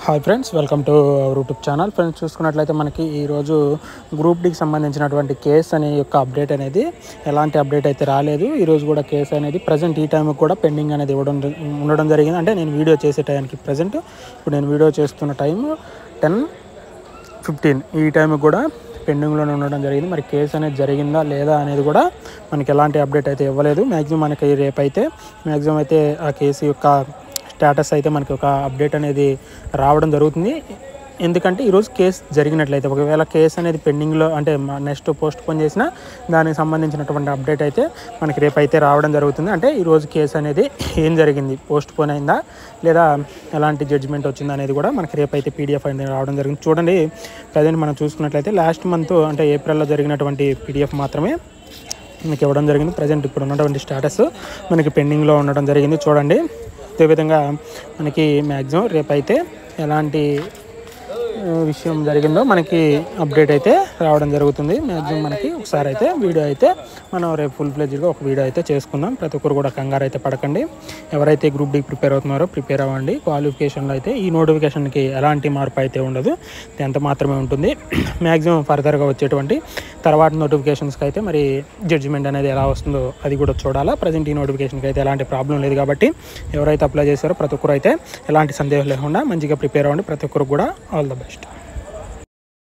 Hi friends, welcome to our YouTube channel. Friends, చూసుకున్నట్లయితే మనకి ఈరోజు గ్రూప్ డికి సంబంధించినటువంటి కేసు అనే యొక్క అప్డేట్ అనేది ఎలాంటి అప్డేట్ అయితే రాలేదు. ఈరోజు కూడా కేసు అనేది ప్రజెంట్ ఈ టైంకి కూడా పెండింగ్ అనేది ఉండడం జరిగింది. అంటే నేను వీడియో చేసే టైంకి ప్రజెంట్ ఇప్పుడు నేను వీడియో చేస్తున్న టైం 10:15 ఈ టైంకి కూడా పెండింగ్లోనే ఉండడం జరిగింది. మరి కేసు అనేది జరిగిందా లేదా అనేది కూడా మనకి ఎలాంటి అప్డేట్ అయితే ఇవ్వలేదు. మ్యాక్సిమం మనకి రేపైతే మ్యాక్సిమం అయితే ఆ కేసు యొక్క స్టేటస్ అయితే మనకి ఒక అప్డేట్ అనేది రావడం జరుగుతుంది. ఎందుకంటే ఈరోజు కేసు జరిగినట్లయితే ఒకవేళ కేసు అనేది పెండింగ్లో అంటే నెక్స్ట్ పోస్ట్ పోన్ చేసినా దానికి సంబంధించినటువంటి అప్డేట్ అయితే మనకి రేపైతే రావడం జరుగుతుంది. అంటే ఈరోజు కేసు అనేది ఏం జరిగింది, పోస్ట్ పోన్ అయిందా లేదా ఎలాంటి జడ్జిమెంట్ వచ్చిందా అనేది కూడా మనకి రేపైతే పీడిఎఫ్ అనేది రావడం జరిగింది. చూడండి, ప్రజెంట్ మనం చూసుకున్నట్లయితే లాస్ట్ మంత్ అంటే ఏప్రిల్లో జరిగినటువంటి పీడిఎఫ్ మాత్రమే మనకి ఇవ్వడం జరిగింది. ప్రజెంట్ ఇప్పుడు ఉన్నటువంటి స్టేటస్ మనకి పెండింగ్లో ఉండడం జరిగింది. చూడండి, అదేవిధంగా మనకి మ్యాక్సిమం రేపైతే ఎలాంటి విషయం జరిగిందో మనకి అప్డేట్ అయితే రావడం జరుగుతుంది. మ్యాక్సిమం మనకి ఒకసారి అయితే వీడియో అయితే మనం రేపు ఫుల్ ఫ్లెడ్జ్గా ఒక వీడియో అయితే చేసుకుందాం. ప్రతి ఒక్కరు కూడా కంగారు అయితే పడకండి. ఎవరైతే గ్రూప్ డి ప్రిపేర్ అవుతున్నారో ప్రిపేర్ అవ్వండి. క్వాలిఫికేషన్లో అయితే ఈ నోటిఫికేషన్కి ఎలాంటి మార్పు అయితే ఉండదు, ఎంత మాత్రమే ఉంటుంది. మ్యాక్సిమం ఫర్దర్గా వచ్చేటువంటి తర్వాత నోటిఫికేషన్స్కి అయితే మరి జడ్జిమెంట్ అనేది ఎలా వస్తుందో అది కూడా చూడాలా. ప్రజెంట్ ఈ నోటిఫికేషన్కి అయితే ఎలాంటి ప్రాబ్లం లేదు కాబట్టి ఎవరైతే అప్లై చేశారో ప్రతి ఒక్కరు అయితే ఎలాంటి సందేహం లేకుండా మంచిగా ప్రిపేర్ అవ్వండి. ప్రతి ఒక్కరు కూడా ఆల్ ద బెస్ట్.